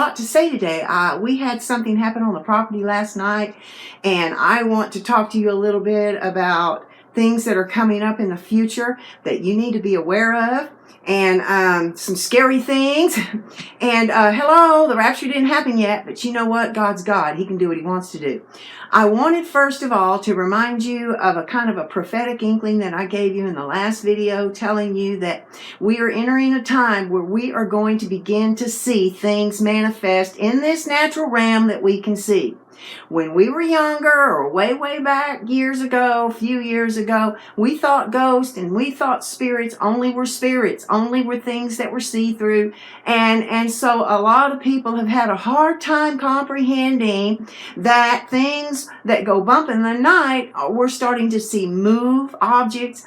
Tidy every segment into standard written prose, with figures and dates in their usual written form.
lot to say today. We had something happen on the property last night, and I want to talk to you a little bit about things that are coming up in the future that you need to be aware of, and some scary things. And hello, the rapture didn't happen yet, but you know what? God's God. He can do what he wants to do. I wanted first of all to remind you of a kind of a prophetic inkling that I gave you in the last video, telling you that we are entering a time where we are going to begin to see things manifest in this natural realm that we can see. When we were younger, or way back years ago, a few years ago, we thought ghosts and we thought spirits only were things that were see-through. And so a lot of people have had a hard time comprehending that things that go bump in the night, we're starting to see move objects.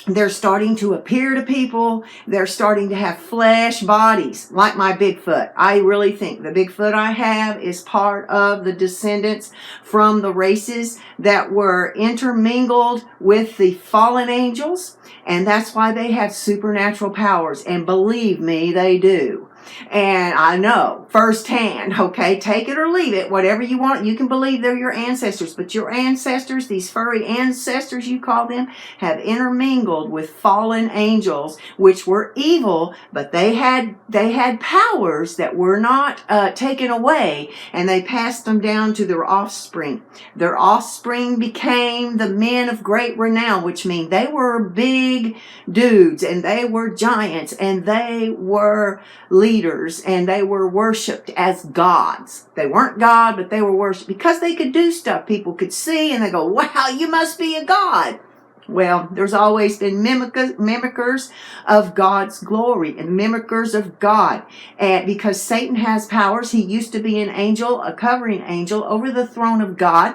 They're starting to appear to people. They're starting to have flesh bodies, like my Bigfoot. I really think the Bigfoot I have is part of the descendants from the races that were intermingled with the fallen angels. And that's why they have supernatural powers. And believe me, they do. And I know firsthand, okay, take it or leave it, whatever you want. You can believe they're your ancestors, but your ancestors, these furry ancestors you call them, have intermingled with fallen angels, which were evil, but they had powers that were not taken away, and they passed them down to their offspring. Their offspring became the men of great renown, which means they were big dudes, and they were giants, and they were leaders, and they were worshipped as gods. They weren't God, but they were worshipped because they could do stuff people could see, and they go, wow, you must be a god. Well, there's always been mimickers of God's glory and mimickers of God. And because Satan has powers, he used to be an angel, a covering angel over the throne of God.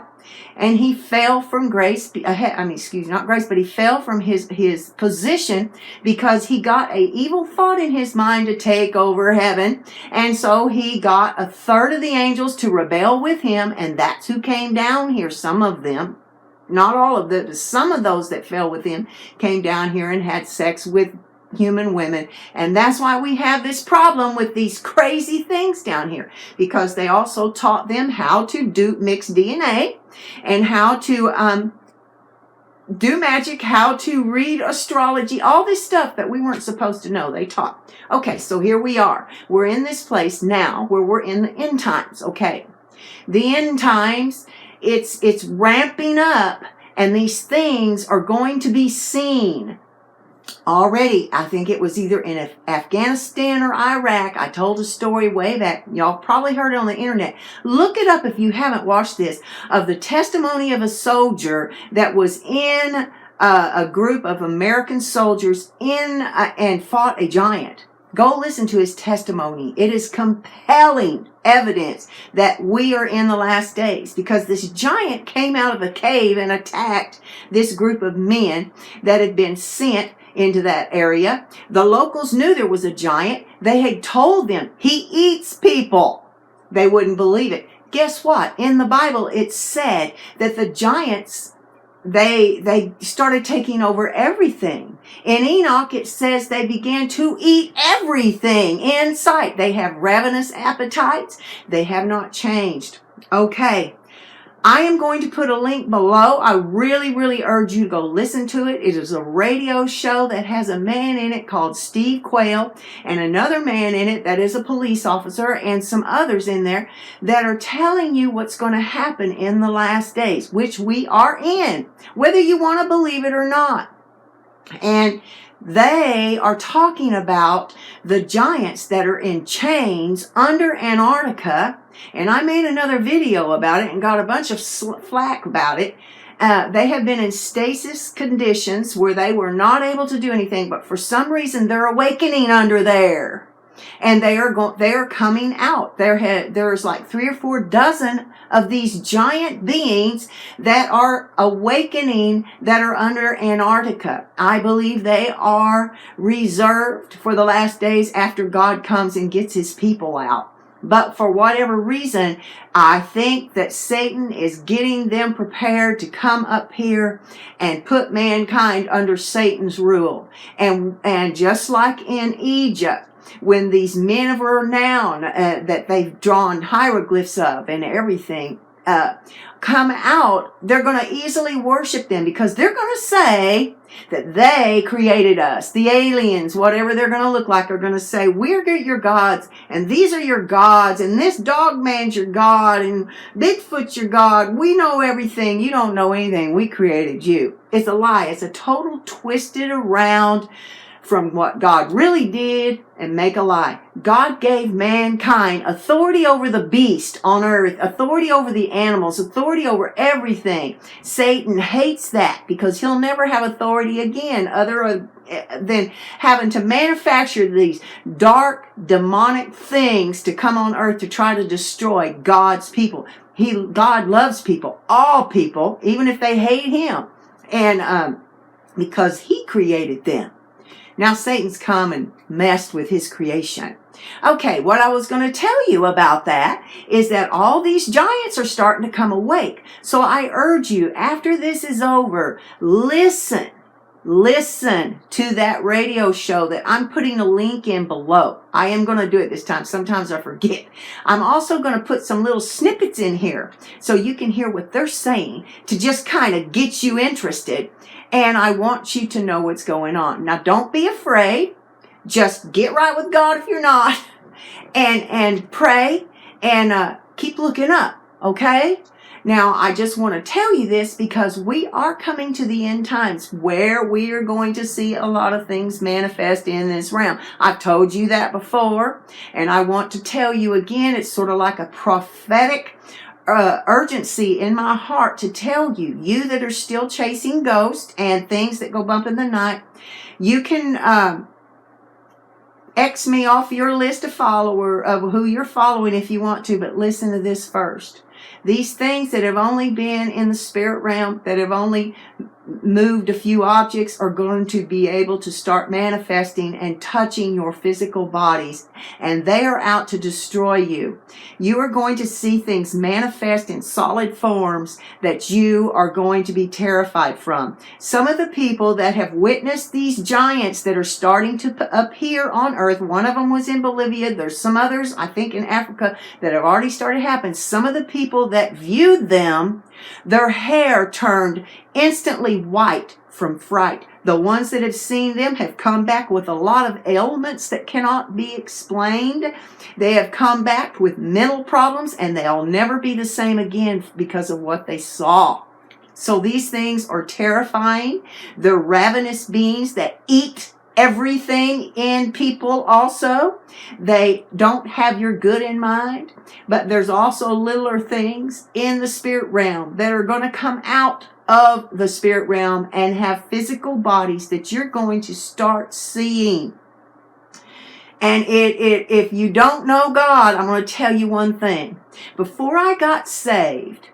And he fell from grace, not grace, but he fell from his position because he got an evil thought in his mind to take over heaven. And so he got a third of the angels to rebel with him, and that's who came down here. Some of them, not all of them, some of those that fell with him came down here and had sex with human women. And that's why we have this problem with these crazy things down here, because they also taught them how to do mixed DNA and how to do magic, how to read astrology, all this stuff that we weren't supposed to know, they taught. Okay, so here we are. We're in this place now where we're in the end times, okay? The end times, it's ramping up, and these things are going to be seen. Already, I think it was either in Afghanistan or Iraq. I told a story way back. Y'all probably heard it on the internet. Look it up if you haven't watched this, of the testimony of a soldier that was in a group of American soldiers and fought a giant. Go listen to his testimony. It is compelling evidence that we are in the last days, because this giant came out of a cave and attacked this group of men that had been sent into that area. The locals knew there was a giant. They had told them, he eats people. They wouldn't believe it. Guess what? In the Bible, it said that the giants, they started taking over everything. In Enoch, it says they began to eat everything in sight. They have ravenous appetites. They have not changed. Okay. I am going to put a link below. I really urge you to go listen to it. It is a radio show that has a man in it called Steve Quale, and another man in it that is a police officer, and some others in there that are telling you what's going to happen in the last days, which we are in, whether you want to believe it or not. And they are talking about the giants that are in chains under Antarctica. And I made another video about it and got a bunch of flack about it. They have been in stasis conditions where they were not able to do anything, but for some reason they're awakening under there. And they are coming out. There's like 3 or 4 dozen of these giant beings that are awakening that are under Antarctica. I believe they are reserved for the last days after God comes and gets his people out. But for whatever reason, I think that Satan is getting them prepared to come up here and put mankind under Satan's rule. And just like in Egypt, when these men of renown that they've drawn hieroglyphs of and everything come out, they're going to easily worship them because they're going to say that they created us. The aliens, whatever they're going to look like, are going to say, we're your gods, and these are your gods, and this dog man's your god, and Bigfoot's your god. We know everything. You don't know anything. We created you. It's a lie. It's a total twisted around from what God really did and make a lie. God gave mankind authority over the beast on earth, authority over the animals, authority over everything. Satan hates that because he'll never have authority again other than having to manufacture these dark, demonic things to come on earth to try to destroy God's people. God loves people, all people, even if they hate him, and because he created them. Now Satan's come and messed with his creation. Okay, what I was going to tell you about that is that all these giants are starting to come awake. So I urge you, after this is over, listen to that radio show that I'm putting a link in below. I am going to do it this time. Sometimes I forget. I'm also going to put some little snippets in here so you can hear what they're saying to just kind of get you interested. And I want you to know what's going on. Now, don't be afraid. Just get right with God if you're not. And pray and keep looking up, okay? Now, I just want to tell you this because we are coming to the end times where we are going to see a lot of things manifest in this realm. I've told you that before, and I want to tell you again, it's sort of like a prophetic urgency in my heart to tell you, you that are still chasing ghosts and things that go bump in the night, you can X me off your list of who you're following if you want to, but listen to this first. These things that have only been in the spirit realm, that have only moved a few objects, are going to be able to start manifesting and touching your physical bodies, and they are out to destroy you. You are going to see things manifest in solid forms that you are going to be terrified from. Some of the people that have witnessed these giants that are starting to appear on earth, one of them was in Bolivia, there's some others, I think in Africa, that have already started happening. Some of the people that viewed them, their hair turned instantly white from fright. The ones that have seen them have come back with a lot of ailments that cannot be explained. They have come back with mental problems, and they'll never be the same again because of what they saw. So these things are terrifying. They're ravenous beings that eat everything in people also. They don't have your good in mind, but there's also littler things in the spirit realm that are going to come out of the spirit realm and have physical bodies that you're going to start seeing. And if you don't know God, I'm going to tell you one thing. Before I got saved,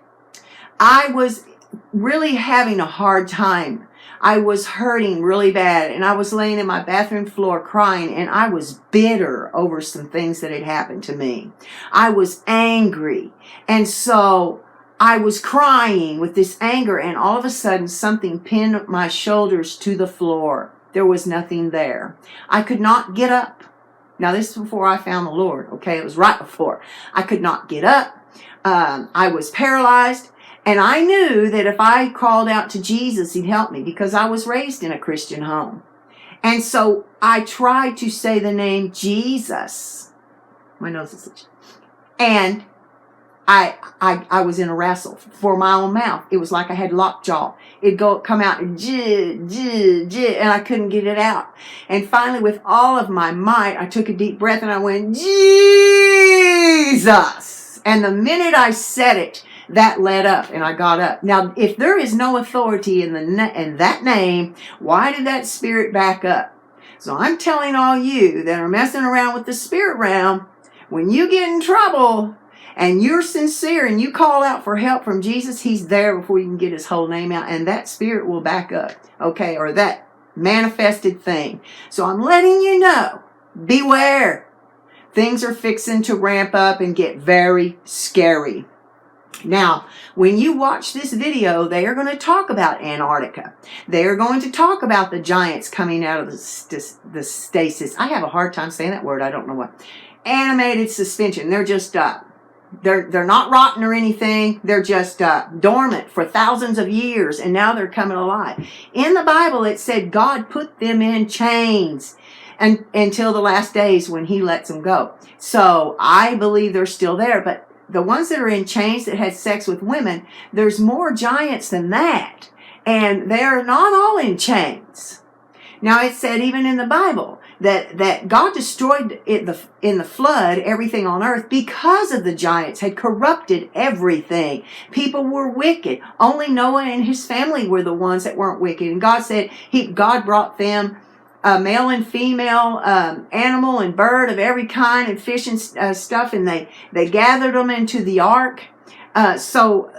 I was really having a hard time. I was hurting really bad, and I was laying in my bathroom floor crying, and I was bitter over some things that had happened to me. I was angry, and so I was crying with this anger, and all of a sudden something pinned my shoulders to the floor. There was nothing there. I could not get up. Now, this is before I found the Lord, okay? It was right before. I could not get up. I was paralyzed. And I knew that if I called out to Jesus, he'd help me because I was raised in a Christian home. And so I tried to say the name Jesus. My nose is itchy. And I was in a wrestle for my own mouth. It was like I had lockjaw. It'd come out and and I couldn't get it out. And finally, with all of my might, I took a deep breath and I went, Jesus. And the minute I said it, that led up, and I got up. Now, if there is no authority in that name, why did that spirit back up? So I'm telling all you that are messing around with the spirit realm, when you get in trouble and you're sincere and you call out for help from Jesus, he's there before you can get his whole name out, and that spirit will back up, okay, or that manifested thing. So I'm letting you know, beware. Things are fixing to ramp up and get very scary. Now, when you watch this video, they are going to talk about Antarctica. They are going to talk about the giants coming out of the stasis. I have a hard time saying that word. I don't know what. Animated suspension. They're just they're not rotten or anything. They're just dormant for thousands of years, and now they're coming alive. In the Bible, it said God put them in chains until the last days when He lets them go. So I believe they're still there, but the ones that are in chains that had sex with women, there's more giants than that. And they're not all in chains. Now, it said even in the Bible that God destroyed in the flood everything on earth because of the giants had corrupted everything. People were wicked. Only Noah and his family were the ones that weren't wicked. And God said God brought them male and female, animal and bird of every kind, and fish and stuff, and they gathered them into the ark. So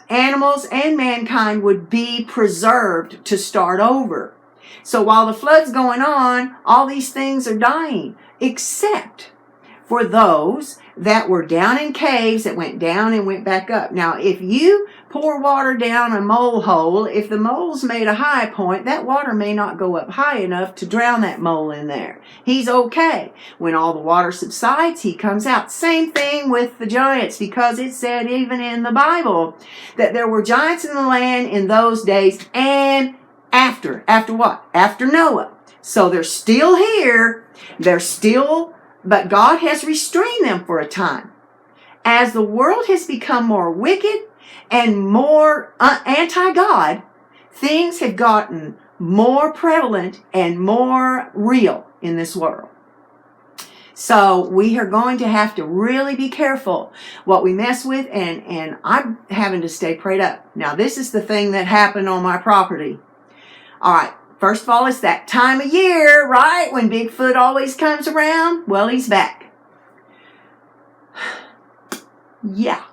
animals and mankind would be preserved to start over. So while the flood's going on, all these things are dying, except for those that were down in caves that went down and went back up. Now, if you pour water down a mole hole, if the mole's made a high point, that water may not go up high enough to drown that mole in there. He's okay. When all the water subsides, he comes out. Same thing with the giants, because it said even in the Bible that there were giants in the land in those days and after. After what? After Noah. So they're still here. But God has restrained them for a time. As the world has become more wicked and more anti-God, things have gotten more prevalent and more real in this world. So we are going to have to really be careful what we mess with, and I'm having to stay prayed up. Now, this is the thing that happened on my property. All right. First of all, it's that time of year, right? When Bigfoot always comes around. Well, he's back. Yeah.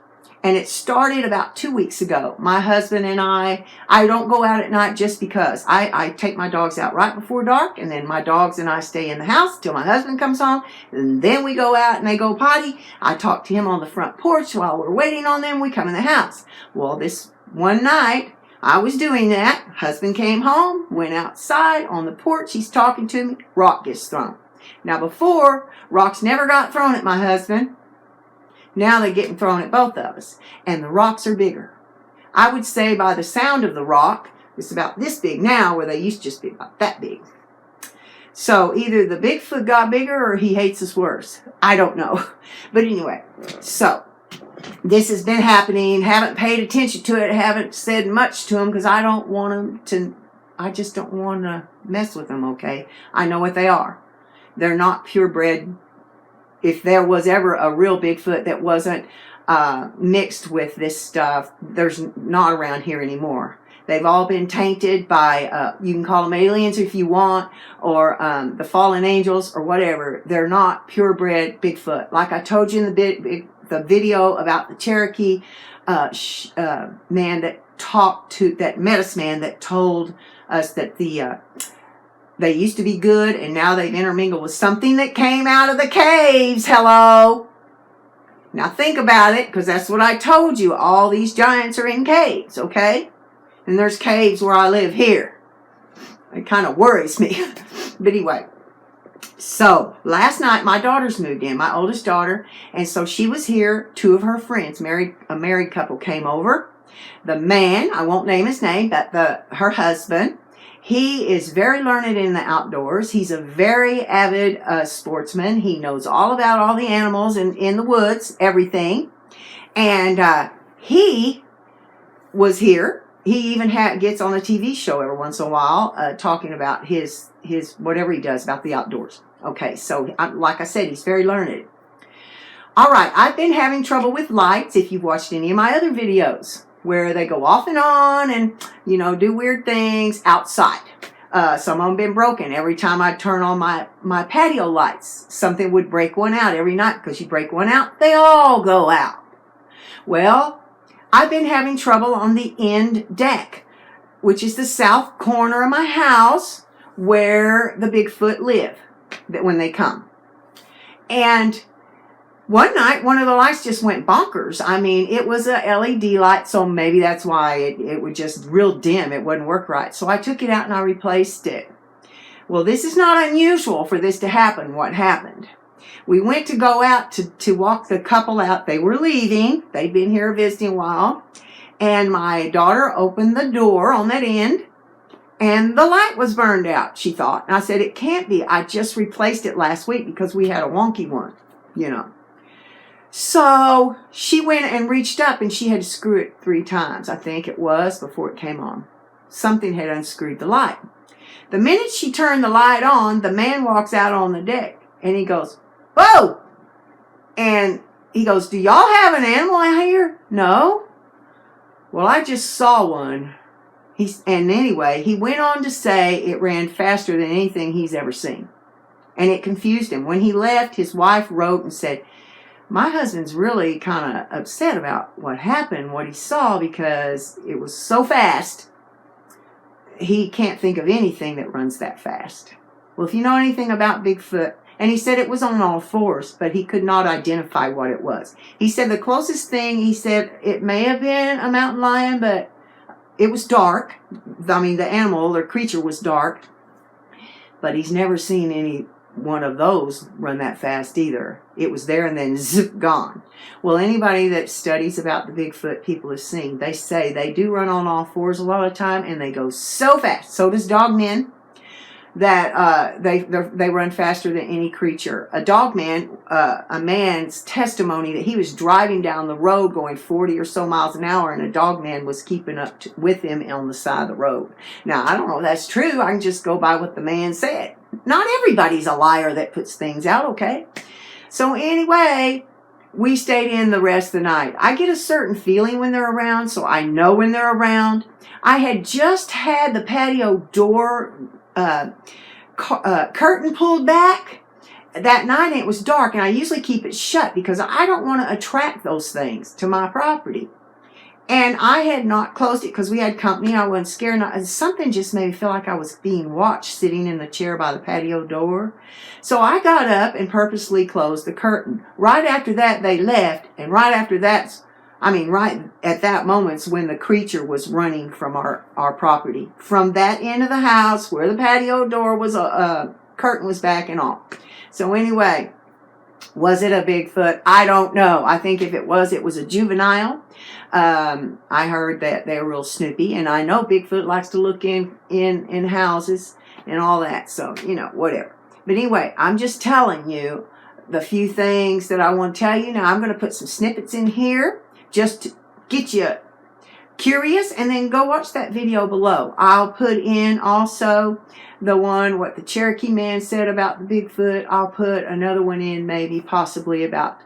And it started about 2 weeks ago. My husband and I don't go out at night just because. I take my dogs out right before dark, and then my dogs and I stay in the house till my husband comes home, and then we go out and they go potty. I talk to him on the front porch while we're waiting on them. We come in the house. Well, this one night, I was doing that. Husband came home, went outside on the porch. He's talking to me. Rock gets thrown. Now, before, rocks never got thrown at my husband. Now they're getting thrown at both of us. And the rocks are bigger. I would say by the sound of the rock, it's about this big now, where they used to just be about that big. So either the Bigfoot got bigger or he hates us worse. I don't know. But anyway, so this has been happening. Haven't paid attention to it. Haven't said much to them because I don't want them to. I just don't want to mess with them. Okay, I know what they are. They're not purebred. If there was ever a real Bigfoot that wasn't mixed with this stuff, there's not around here anymore. They've all been tainted by, you can call them aliens if you want, or the fallen angels or whatever. They're not purebred Bigfoot. Like I told you in the video about the Cherokee man that met us, man that told us that they used to be good and now they've intermingled with something that came out of the caves. Hello. Now think about it, because that's what I told you. All these giants are in caves, okay? And there's caves where I live here. It kind of worries me. But anyway. So, last night, my daughters moved in, my oldest daughter, and so she was here. Two of her friends, a married couple, came over. The man, I won't name his name, but her husband, he is very learned in the outdoors. He's a very avid sportsman. He knows all about all the animals in the woods, everything. And he was here. He even gets on a TV show every once in a while talking about his whatever he does about the outdoors. Okay, so like I said, he's very learned. All right, I've been having trouble with lights, if you've watched any of my other videos, where they go off and on and, do weird things outside. Some of them been broken. Every time I turn on my patio lights, something would break one out every night, because you break one out, they all go out. Well, I've been having trouble on the end deck, which is the south corner of my house where the Bigfoot live when they come. And one night, one of the lights just went bonkers. I mean, it was a LED light, so maybe that's why it would just real dim. It wouldn't work right. So I took it out and I replaced it. Well, this is not unusual for this to happen. What happened? We went to go out to walk the couple out. They were leaving. They'd been here visiting a while. And my daughter opened the door on that end, and the light was burned out, she thought. And I said, it can't be. I just replaced it last week because we had a wonky one, you know. So she went and reached up, and she had to screw it 3 times, I think it was, before it came on. Something had unscrewed the light. The minute she turned the light on, the man walks out on the deck, and he goes, whoa! And he goes, do y'all have an animal out here? No. Well, I just saw one. And anyway, he went on to say it ran faster than anything he's ever seen. And it confused him. When he left, his wife wrote and said, my husband's really kind of upset about what happened, what he saw, because it was so fast. He can't think of anything that runs that fast. Well, if you know anything about Bigfoot, and he said it was on all 4s, but he could not identify what it was. He said the closest thing, he said it may have been a mountain lion, but it was dark. I mean, the animal or creature was dark. But he's never seen any one of those run that fast either. It was there and then zip, gone. Well, anybody that studies about the Bigfoot people have seen, they say they do run on all 4s a lot of the time, and they go so fast. So does dogmen. That they run faster than any creature. A dogman, a man's testimony that he was driving down the road going 40 or so miles an hour, and a dogman was keeping up with him on the side of the road. Now, I don't know if that's true. I can just go by what the man said. Not everybody's a liar that puts things out, okay? So anyway, we stayed in the rest of the night. I get a certain feeling when they're around, so I know when they're around. I had just had the patio door curtain pulled back that night, and it was dark, and I usually keep it shut because I don't want to attract those things to my property. And I had not closed it because we had company. I wasn't scared. And something just made me feel like I was being watched sitting in the chair by the patio door. So I got up and purposely closed the curtain. Right after that, they left, and right after that, right at that moment's when the creature was running from our property. From that end of the house where the patio door was, curtain was back and all. So anyway, was it a Bigfoot? I don't know. I think if it was a juvenile. I heard that they're real snoopy, and I know Bigfoot likes to look in houses and all that. So, whatever. But anyway, I'm just telling you the few things that I want to tell you. Now, I'm going to put some snippets in here, just to get you curious, and then go watch that video below. I'll put in also the one what the Cherokee man said about the Bigfoot. I'll put another one in, maybe possibly about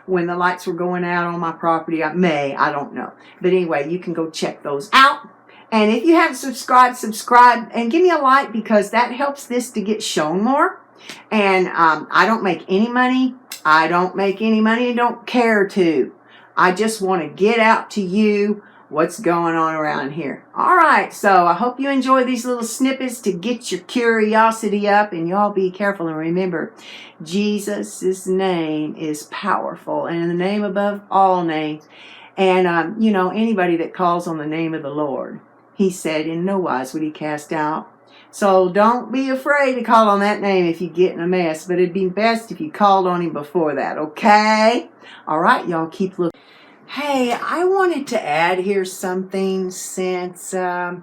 when the lights were going out on my property. I don't know. But anyway, you can go check those out. And if you haven't subscribe and give me a like, because that helps this to get shown more. And I don't make any money. I don't make any money and don't care to. I just want to get out to you what's going on around here. All right, so I hope you enjoy these little snippets to get your curiosity up, and y'all be careful and remember, Jesus' name is powerful, and in the name above all names. And, anybody that calls on the name of the Lord, he said in no wise would he cast out. So don't be afraid to call on that name if you get in a mess, but it'd be best if you called on him before that, okay? All right, y'all keep looking. Hey, I wanted to add here something since I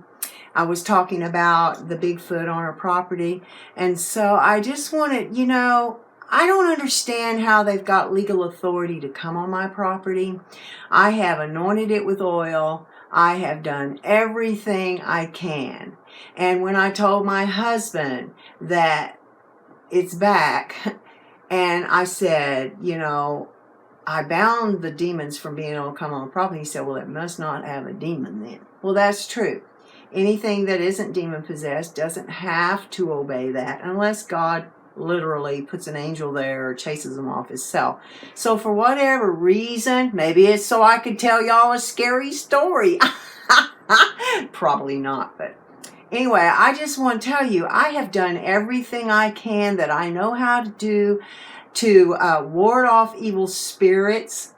was talking about the Bigfoot on our property. And so I just wanted, I don't understand how they've got legal authority to come on my property. I have anointed it with oil. I have done everything I can. And when I told my husband that it's back, and I said, I bound the demons from being able to come on the property. He said, well, it must not have a demon then. Well, that's true. Anything that isn't demon-possessed doesn't have to obey that unless God literally puts an angel there or chases them off himself. So for whatever reason, maybe it's so I could tell y'all a scary story. Probably not, but anyway, I just want to tell you, I have done everything I can that I know how to do. to ward off evil spirits.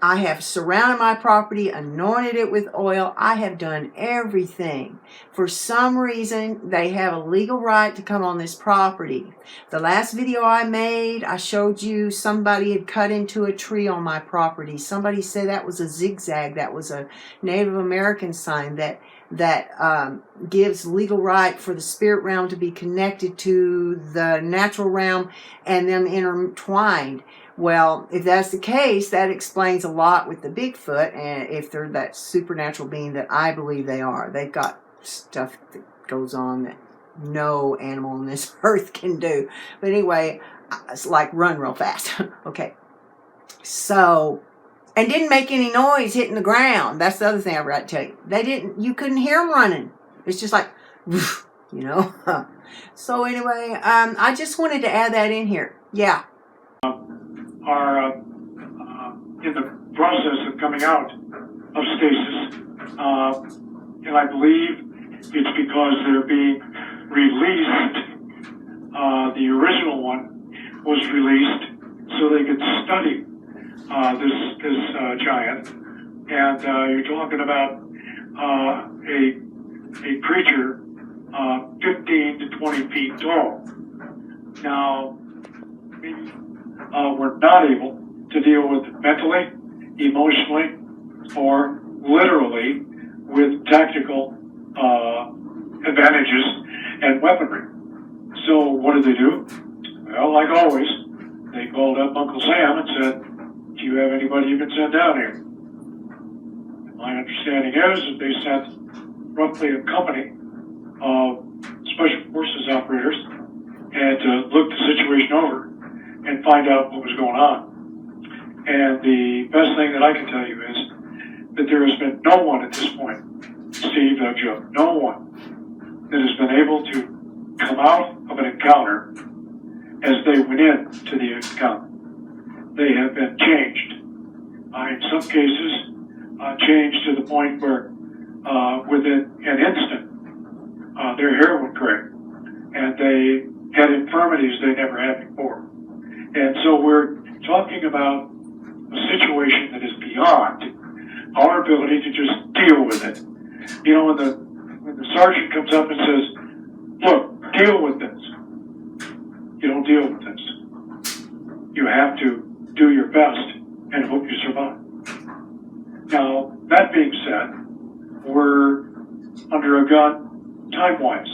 I have surrounded my property, anointed it with oil. I have done everything. For some reason, they have a legal right to come on this property. The last video I made, I showed you somebody had cut into a tree on my property. Somebody said that was a zigzag. That was a Native American sign that gives legal right for the spirit realm to be connected to the natural realm and them intertwined. Well, if that's the case, that explains a lot with the Bigfoot, and if they're that supernatural being that I believe they are. They've got stuff that goes on that no animal on this earth can do. But anyway, it's like run real fast. Okay. So, and didn't make any noise hitting the ground. That's the other thing I forgot to tell you. You couldn't hear them running. It's just like, you know. So anyway, I just wanted to add that in here. Yeah. Are in the process of coming out of stasis, and I believe it's because they're being released. The original one was released so they could study this giant, and you're talking about a creature 15 to 20 feet tall. Now, we're not able to deal with it mentally, emotionally, or literally with tactical advantages and weaponry. So what do? Well, like always, they called up Uncle Sam and said, do you have anybody you can send down here? And my understanding is that they sent roughly a company of special forces operators and to look the situation over and find out what was going on. And the best thing that I can tell you is that there has been no one at this point, Steve, Joe, no one that has been able to come out of an encounter as they went into the encounter. They have been changed. In some cases, changed to the point where within an instant, their hair went gray and they had infirmities they never had before. And so we're talking about a situation that is beyond our ability to just deal with it. You know, when the sergeant comes up and says, look, deal with this. You don't deal with this. You have to do your best and hope you survive. Now, that being said, we're under a gun time-wise.